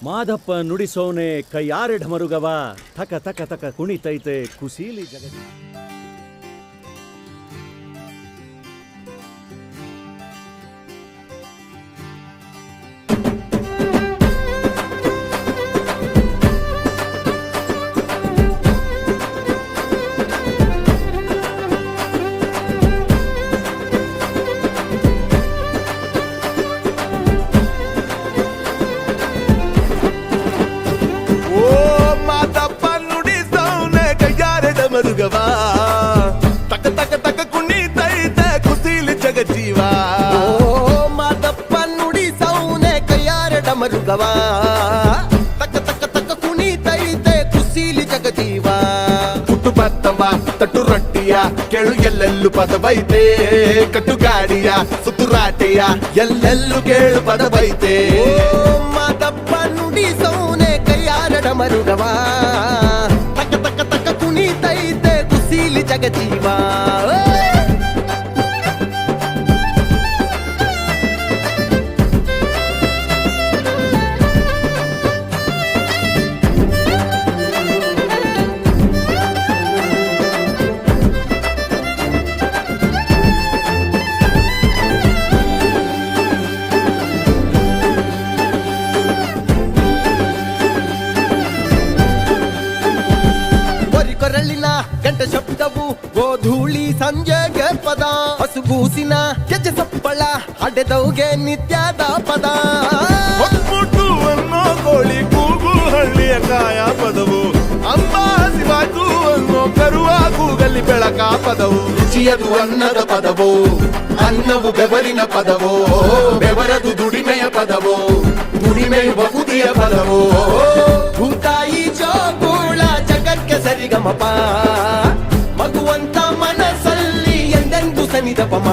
ಮಾದಪ್ಪ ನುಡಿಸೋನೆ ಕೈಯಾರೆ ಢಮರುಗವ ತಕ ತಕ ತಕ ಕುಣಿತೈತೆ ಕುಸೀಲಿ ಜಗತಿ. ತಕ ತಕ ತಕ ಕುಣಿತೈತೆ ಕುಸೀಲಿ ಜಗಜೀವ. ಮಾದಪ್ಪ ನುಡಿ ಸೌನೆ ಕೈಯಾರೆ ಡಮರುಗವ ತಕ ತಕ ತಕ ಕುಣಿತೈತೆ ಕುಸೀಲಿ ಜಗಜೀವ. ಪುಟ್ಟು ಬತ್ತವ ತಟ್ಟು ರೊಟ್ಟಿಯ ಕೇಳು ಎಲ್ಲೆಲ್ಲೂ ಪದವೈತೆ, ಕಟ್ಟು ಗಾಡಿಯ ಸುತ್ತುರಾಟೆಯ ಎಲ್ಲೆಲ್ಲೂ ಕೇಳು ಪದವೈತೆ. ಮಾದಪ್ಪ ನುಡಿ ಸೌನೆ ಕೈಯಾರೆ ಡಮರುಗವ ತಕ ತಕ ತಕ ಕುಣಿತೈತೆ ಕುಸೀಲಿ ಜಗಜೀವ. ಕೊರಳಿನ ಗಂಟೆ ಶಬ್ದವು ಗೋಧೂಳಿ ಸಂಜೆಗೆ ಪದ, ಹಸುಗೂಸಿನ ಗೆಜ್ಜೆ ಸಪ್ಪಳ ಹಡೆದವುಗೆ ನಿತ್ಯದ ಪದ. ಹೊತ್ಮುಟ್ಟು ಅನ್ನೋ ಕೋಳಿ ಕೂಗು ಹಳ್ಳಿಯ ಕಾಯ ಪದವು, ಅಂಬಾ ಶಿವಾಜು ಅನ್ನೋ ಕರುವ ಕೂಗಲ್ಲಿ ಬೆಳಕ ಪದವು. ರುಚಿಯದು ಅನ್ನದ ಪದವು, ಅನ್ನವು ಬೆವರಿನ ಪದವೋ, ಬೆವರದು ದುಡಿಮೆಯ ಪದವೋ, ದುಡಿಮೆಯು ಬಹುದಿಯ ಪದವೋ. ಭೂತಾಯಿ ಜೋಗೂಳ ಜಗಕ್ಕೆ ಸರಿಗಮಪ, ಮಗುವಂತ ಮನಸ್ಸಲ್ಲಿ ಎಂದೆಂದು ಸನಿದಪಮ.